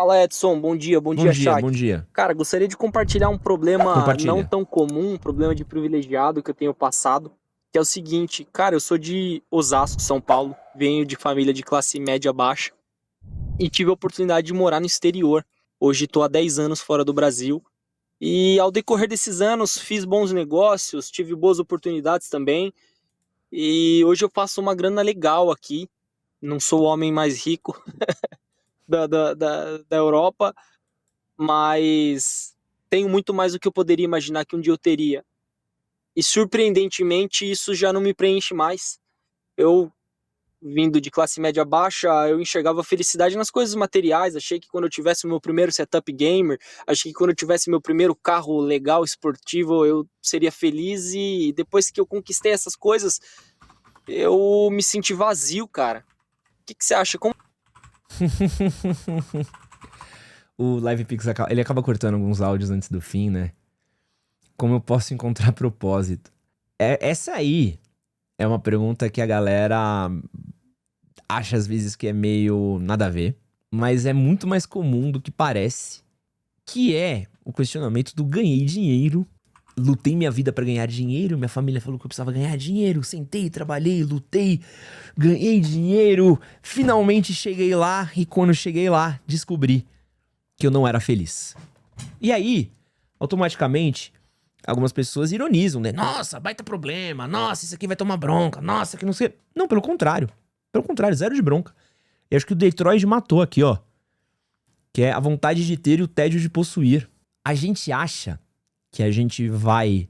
Fala, Edson, bom Bom dia, dia, bom chat. dia. Cara, gostaria de compartilhar um problema não Compartilha. tão comum, um problema de privilegiado que eu tenho passado, que é o seguinte, cara, eu sou de Osasco, São Paulo, venho de família de classe média baixa e tive a oportunidade de morar no exterior. Hoje estou há 10 anos fora do Brasil e ao decorrer desses anos fiz bons negócios, tive boas oportunidades também e hoje eu faço uma grana legal aqui. Não sou o homem mais rico da Europa, mas tenho muito mais do que eu poderia imaginar que um dia eu teria. E surpreendentemente, isso já não me preenche mais. Eu, vindo de classe média baixa, eu enxergava felicidade nas coisas materiais. Achei que quando eu tivesse o meu primeiro setup gamer, achei que quando eu tivesse meu primeiro carro legal, esportivo, eu seria feliz. E depois que eu conquistei essas coisas, eu me senti vazio, cara. O que você acha? Como... O LivePix ele acaba cortando alguns áudios antes do fim, né? Como eu posso encontrar propósito? Essa aí é uma pergunta que a galera acha às vezes que é meio nada a ver, mas é muito mais comum do que parece, que é o questionamento do ganhei dinheiro, lutei minha vida pra ganhar dinheiro, minha família falou que eu precisava ganhar dinheiro, sentei, trabalhei, lutei, ganhei dinheiro, finalmente cheguei lá e quando cheguei lá, descobri que eu não era feliz. E aí, automaticamente, algumas pessoas ironizam, né? Nossa, baita problema, nossa, isso aqui vai tomar bronca, nossa, que não sei... Não, pelo contrário. Pelo contrário, zero de bronca. Eu acho que o Detroit matou aqui, ó. Que é a vontade de ter e o tédio de possuir. A gente acha que a gente vai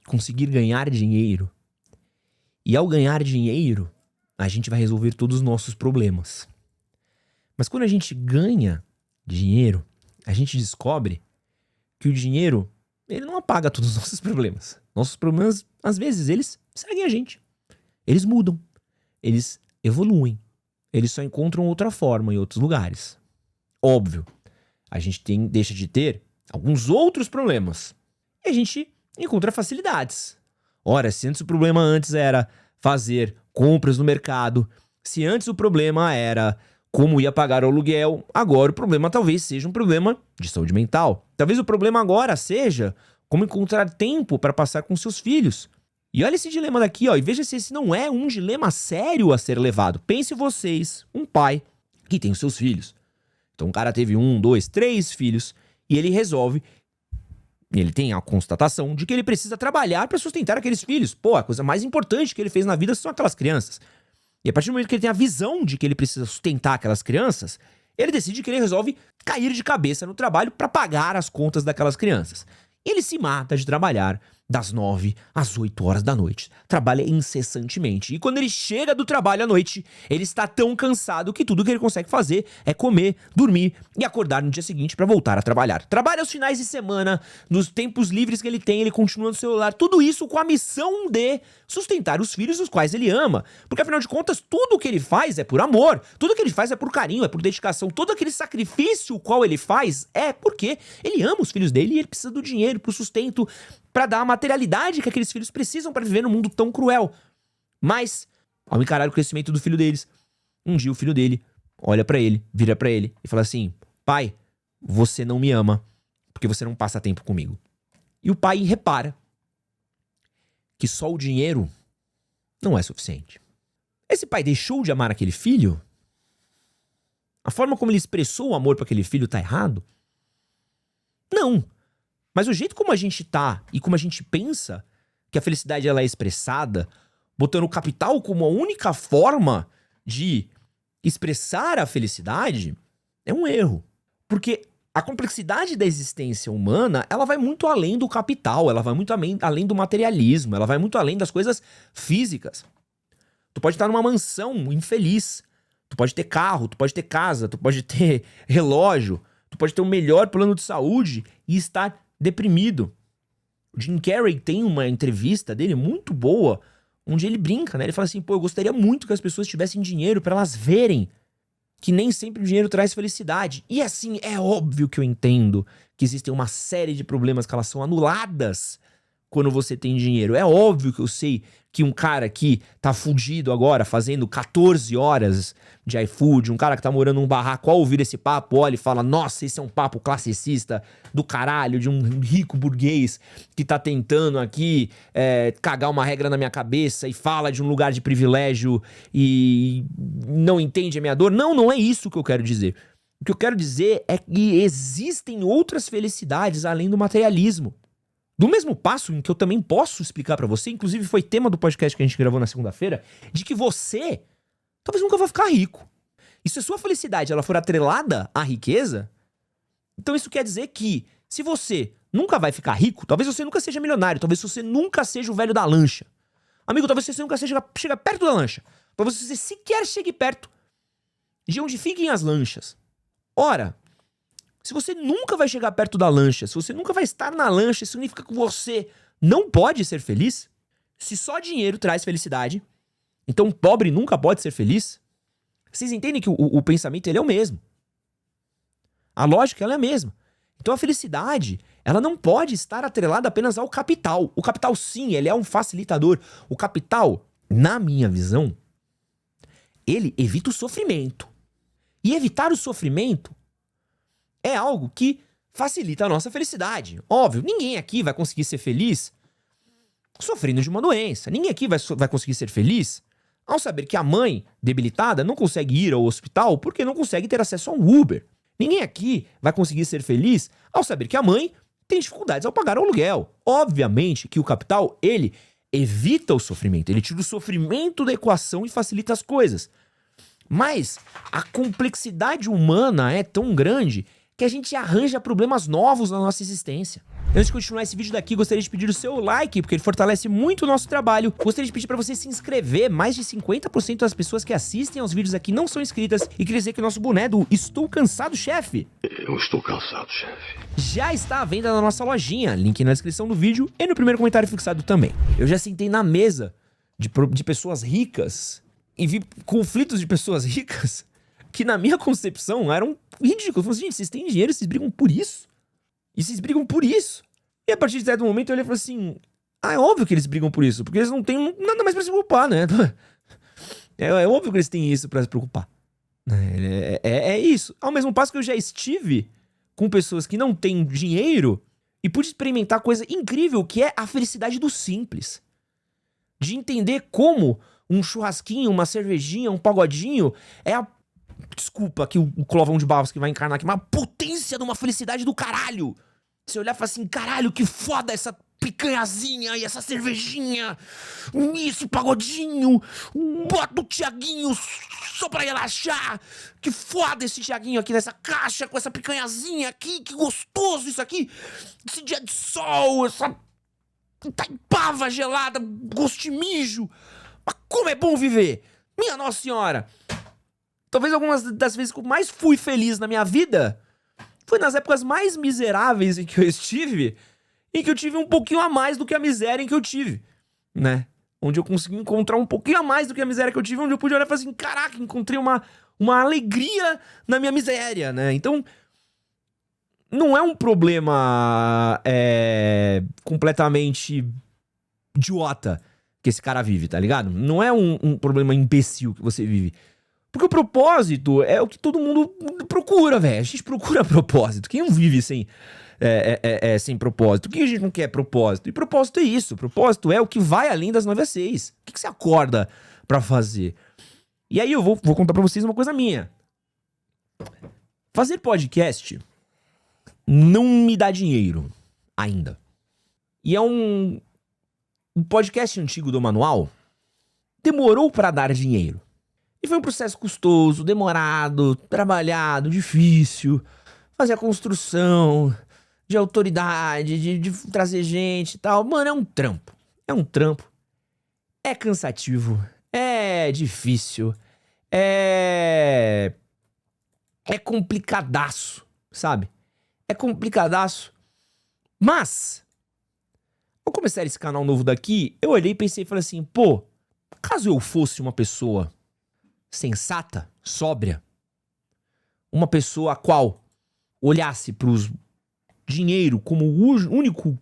conseguir ganhar dinheiro. E ao ganhar dinheiro, a gente vai resolver todos os nossos problemas. Mas quando a gente ganha dinheiro, a gente descobre que o dinheiro, ele não apaga todos os nossos problemas. Nossos problemas, às vezes, eles seguem a gente. Eles mudam. Eles evoluem. Eles só encontram outra forma em outros lugares. Óbvio, a gente deixa de ter alguns outros problemas. E a gente encontra facilidades. Ora, se antes o problema antes era fazer compras no mercado, se antes o problema era como ia pagar o aluguel, agora o problema talvez seja um problema de saúde mental. Talvez o problema agora seja como encontrar tempo para passar com seus filhos. E olha esse dilema daqui, ó, e veja se esse não é um dilema sério a ser levado. Pense vocês, um pai que tem os seus filhos. Então o cara teve 1, 2, 3 filhos e ele resolve, ele tem a constatação de que ele precisa trabalhar para sustentar aqueles filhos. Pô, a coisa mais importante que ele fez na vida são aquelas crianças. E a partir do momento que ele tem a visão de que ele precisa sustentar aquelas crianças, ele decide que ele resolve cair de cabeça no trabalho para pagar as contas daquelas crianças. Ele se mata de trabalhar das 9 às 8 horas da noite. Trabalha incessantemente. E quando ele chega do trabalho à noite, ele está tão cansado que tudo que ele consegue fazer é comer, dormir e acordar no dia seguinte para voltar a trabalhar. Trabalha aos finais de semana, nos tempos livres que ele tem, ele continua no celular. Tudo isso com a missão de sustentar os filhos os quais ele ama. Porque afinal de contas, tudo que ele faz é por amor. Tudo que ele faz é por carinho, é por dedicação. Todo aquele sacrifício qual ele faz é porque ele ama os filhos dele e ele precisa do dinheiro pro sustento, para dar a materialidade que aqueles filhos precisam para viver num mundo tão cruel. Mas, ao encarar o crescimento do filho deles, um dia o filho dele olha para ele, vira para ele e fala assim: pai, você não me ama porque você não passa tempo comigo. E o pai repara que só o dinheiro não é suficiente. Esse pai deixou de amar aquele filho? A forma como ele expressou o amor para aquele filho tá errado? Não. Mas o jeito como a gente tá e como a gente pensa que a felicidade ela é expressada, botando o capital como a única forma de expressar a felicidade, é um erro. Porque a complexidade da existência humana, ela vai muito além do capital, ela vai muito além do materialismo, ela vai muito além das coisas físicas. Tu pode estar numa mansão infeliz, tu pode ter carro, tu pode ter casa, tu pode ter relógio, tu pode ter o melhor plano de saúde e estar deprimido. O Jim Carrey tem uma entrevista dele muito boa, onde ele brinca, né? Ele fala assim, pô, eu gostaria muito que as pessoas tivessem dinheiro para elas verem que nem sempre o dinheiro traz felicidade. E assim, é óbvio que eu entendo que existem uma série de problemas que elas são anuladas quando você tem dinheiro. É óbvio que eu sei que um cara que tá fudido agora, fazendo 14 horas de iFood, um cara que tá morando num barraco, ao ouvir esse papo, olha e fala, nossa, esse é um papo classicista do caralho, de um rico burguês que tá tentando aqui cagar uma regra na minha cabeça e fala de um lugar de privilégio e não entende a minha dor. Não, não é isso que eu quero dizer. O que eu quero dizer é que existem outras felicidades além do materialismo. Do mesmo passo em que eu também posso explicar pra você, inclusive foi tema do podcast que a gente gravou na segunda-feira, de que você talvez nunca vá ficar rico. E se a sua felicidade ela for atrelada à riqueza, então isso quer dizer que se você nunca vai ficar rico, talvez você nunca seja milionário, talvez você nunca seja o velho da lancha. Amigo, talvez você nunca chega perto da lancha. Talvez você sequer chegue perto de onde fiquem as lanchas. Ora, se você nunca vai chegar perto da lancha, se você nunca vai estar na lancha, isso significa que você não pode ser feliz? Se só dinheiro traz felicidade, então um pobre nunca pode ser feliz? Vocês entendem que o pensamento ele é o mesmo. A lógica ela é a mesma. Então a felicidade, ela não pode estar atrelada apenas ao capital. O capital sim, ele é um facilitador. O capital, na minha visão, ele evita o sofrimento. E evitar o sofrimento é algo que facilita a nossa felicidade. Óbvio, ninguém aqui vai conseguir ser feliz sofrendo de uma doença. Ninguém aqui vai conseguir ser feliz ao saber que a mãe debilitada não consegue ir ao hospital porque não consegue ter acesso a um Uber. Ninguém aqui vai conseguir ser feliz ao saber que a mãe tem dificuldades ao pagar o aluguel. Obviamente que o capital, ele evita o sofrimento. Ele tira o sofrimento da equação e facilita as coisas. Mas a complexidade humana é tão grande que a gente arranja problemas novos na nossa existência. Antes de continuar esse vídeo daqui, gostaria de pedir o seu like, porque ele fortalece muito o nosso trabalho. Gostaria de pedir para você se inscrever. Mais de 50% das pessoas que assistem aos vídeos aqui não são inscritas. E queria dizer que o nosso boné do Estou Cansado, Chefe. Eu estou cansado, chefe. Já está à venda na nossa lojinha. Link na descrição do vídeo e no primeiro comentário fixado também. Eu já sentei na mesa de pessoas ricas e vi conflitos de pessoas ricas que na minha concepção eram ridículos. Eu falei assim, gente, vocês têm dinheiro, vocês brigam por isso? E vocês brigam por isso? E a partir de certo momento eu olhei e falei assim, é óbvio que eles brigam por isso, porque eles não têm nada mais pra se preocupar, né? É óbvio que eles têm isso pra se preocupar. É isso. Ao mesmo passo que eu já estive com pessoas que não têm dinheiro e pude experimentar coisa incrível que é a felicidade do simples. De entender como um churrasquinho, uma cervejinha, um pagodinho é a... Desculpa que o Clovão de Barros que vai encarnar aqui, mas a potência de uma felicidade do caralho. Você olhar e falar assim, caralho, que foda essa picanhazinha e essa cervejinha, esse pagodinho, bota o Thiaguinho só pra relaxar, que foda esse Thiaguinho aqui nessa caixa com essa picanhazinha aqui, que gostoso isso aqui, esse dia de sol, essa taipava gelada, gosto de mijo, mas como é bom viver, minha Nossa Senhora. Talvez algumas das vezes que eu mais fui feliz na minha vida foi nas épocas mais miseráveis em que eu estive, em que eu tive um pouquinho a mais do que a miséria em que eu tive, né? Onde eu consegui encontrar um pouquinho a mais do que a miséria que eu tive, onde eu pude olhar e falar assim, caraca, encontrei uma alegria na minha miséria, né? Então, não é um problema completamente idiota que esse cara vive, tá ligado? Não é um problema imbecil que você vive. Porque o propósito é o que todo mundo procura, velho. A gente procura propósito. Quem não vive sem propósito? Por que a gente não quer propósito? E propósito é isso. Propósito é o que vai além das 9 às 6. O que você acorda pra fazer? E aí eu vou contar pra vocês uma coisa minha. Fazer podcast não me dá dinheiro ainda. E é um podcast antigo do Manual. Demorou pra dar dinheiro. E foi um processo custoso, demorado, trabalhado, difícil. Fazer a construção de autoridade, de trazer gente e tal. Mano, é um trampo. É um trampo. É cansativo. É difícil. É complicadaço, sabe? É complicadaço. Mas, ao começar esse canal novo daqui, eu olhei e pensei e falei assim, pô, caso eu fosse uma pessoa sensata, sóbria, uma pessoa a qual olhasse para o dinheiro como o único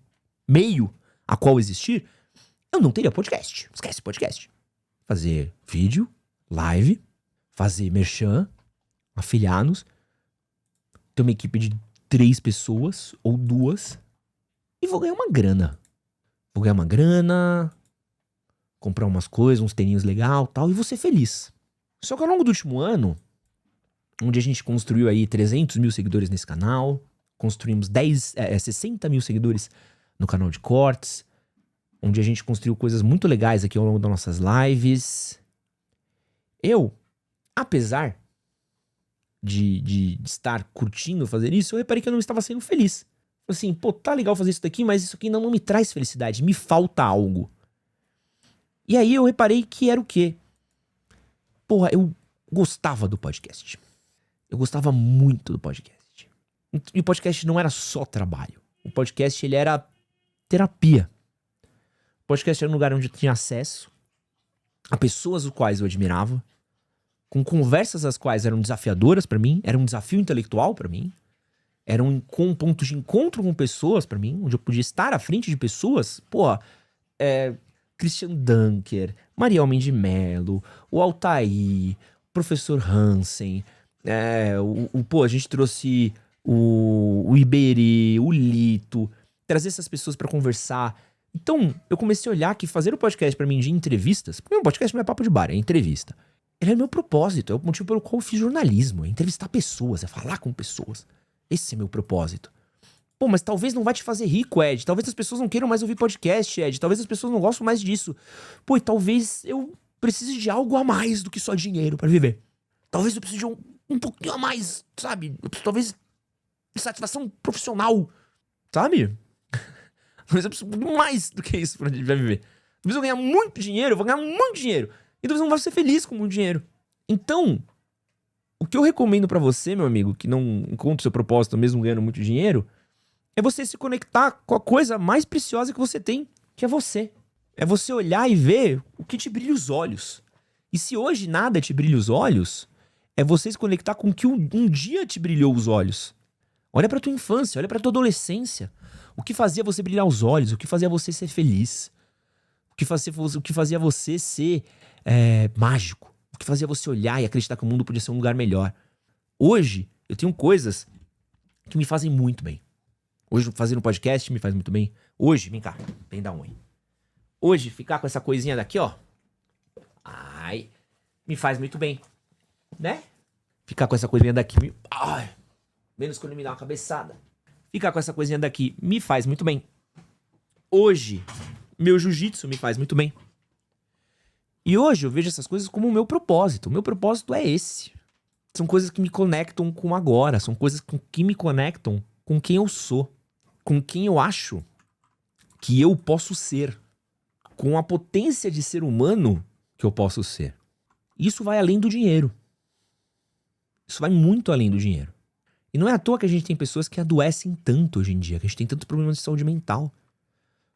meio a qual existir, eu não teria podcast. Esquece podcast. Fazer vídeo, live, fazer merchan, afiliados, ter uma equipe de 3 pessoas ou 2 e vou ganhar uma grana. Vou ganhar uma grana, comprar umas coisas, uns tênis legal, tal, e vou ser feliz. Só que ao longo do último ano, onde a gente construiu aí 300 mil seguidores nesse canal, construímos 60 mil seguidores no canal de cortes, onde a gente construiu coisas muito legais aqui ao longo das nossas lives. Eu, apesar de estar curtindo fazer isso, eu reparei que eu não estava sendo feliz. Assim, pô, tá legal fazer isso daqui, mas isso aqui ainda não me traz felicidade, me falta algo. E aí eu reparei que era o quê? Porra, eu gostava do podcast. Eu gostava muito do podcast. E o podcast não era só trabalho. O podcast, ele era terapia. O podcast era um lugar onde eu tinha acesso a pessoas as quais eu admirava, com conversas as quais eram desafiadoras pra mim, era um desafio intelectual pra mim, era um ponto de encontro com pessoas pra mim, onde eu podia estar à frente de pessoas, Christian Dunker, Maria Almeida de Mello, o Altair, o professor Hansen, a gente trouxe o Iberê, o Lito, trazer essas pessoas pra conversar. Então, eu comecei a olhar que fazer o podcast pra mim de entrevistas, porque o podcast não é papo de bar, é entrevista. Ele é meu propósito, é o motivo pelo qual eu fiz jornalismo, é entrevistar pessoas, é falar com pessoas. Esse é meu propósito. Pô, mas talvez não vai te fazer rico, Ed. Talvez as pessoas não queiram mais ouvir podcast, Ed. Talvez as pessoas não gostem mais disso. Pô, e talvez eu precise de algo a mais do que só dinheiro pra viver. Talvez eu precise de um pouquinho a mais, sabe? Talvez de satisfação profissional, sabe? Talvez eu preciso de mais do que isso pra viver. Talvez eu ganhar muito dinheiro, eu vou ganhar muito dinheiro. E talvez eu não vá ser feliz com muito dinheiro. Então, o que eu recomendo pra você, meu amigo, que não encontra o seu propósito mesmo ganhando muito dinheiro, é você se conectar com a coisa mais preciosa que você tem, que é você. É você olhar e ver o que te brilha os olhos. E se hoje nada te brilha os olhos, é você se conectar com o que um dia te brilhou os olhos. Olha pra tua infância, olha pra tua adolescência. O que fazia você brilhar os olhos, o que fazia você ser feliz. O que fazia você ser mágico. O que fazia você olhar e acreditar que o mundo podia ser um lugar melhor. Hoje, eu tenho coisas que me fazem muito bem. Hoje, fazer um podcast me faz muito bem. Hoje, vem cá, vem dar um aí. Hoje, ficar com essa coisinha daqui, ó. Ai, me faz muito bem. Né? Ficar com essa coisinha daqui. Menos quando me dá uma cabeçada. Ficar com essa coisinha daqui me faz muito bem. Hoje, meu jiu-jitsu me faz muito bem. E hoje eu vejo essas coisas como o meu propósito. O meu propósito é esse. São coisas que me conectam com agora. São coisas que me conectam com quem eu sou. Com quem eu acho que eu posso ser. Com a potência de ser humano que eu posso ser. Isso vai além do dinheiro. Isso vai muito além do dinheiro. E não é à toa que a gente tem pessoas que adoecem tanto hoje em dia, que a gente tem tantos problemas de saúde mental.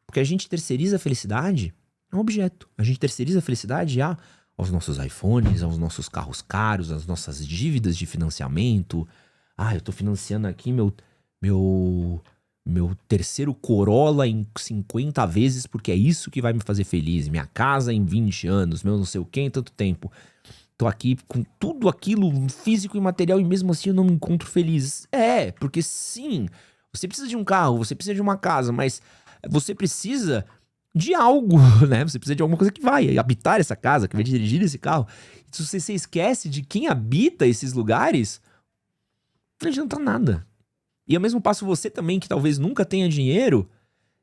Porque a gente terceiriza a felicidade a um objeto. A gente terceiriza a felicidade aos nossos iPhones, aos nossos carros caros, às nossas dívidas de financiamento. Eu tô financiando aqui meu terceiro Corolla em 50 vezes porque é isso que vai me fazer feliz. Minha casa em 20 anos, meu não sei o que em tanto tempo. Tô aqui com tudo aquilo físico e material e mesmo assim eu não me encontro feliz. Porque sim, você precisa de um carro, você precisa de uma casa, mas você precisa de algo, né? Você precisa de alguma coisa que vai habitar essa casa, que vai dirigir esse carro. Se você esquece de quem habita esses lugares, não adianta nada. E ao mesmo passo você também, que talvez nunca tenha dinheiro,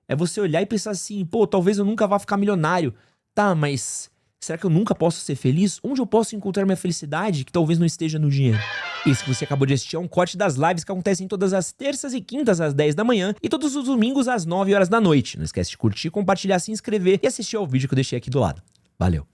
é você olhar e pensar assim, talvez eu nunca vá ficar milionário. Tá, mas será que eu nunca posso ser feliz? Onde eu posso encontrar minha felicidade que talvez não esteja no dinheiro? Esse que você acabou de assistir é um corte das lives que acontecem todas as terças e quintas às 10 da manhã e todos os domingos às 9 horas da noite. Não esquece de curtir, compartilhar, se inscrever e assistir ao vídeo que eu deixei aqui do lado. Valeu!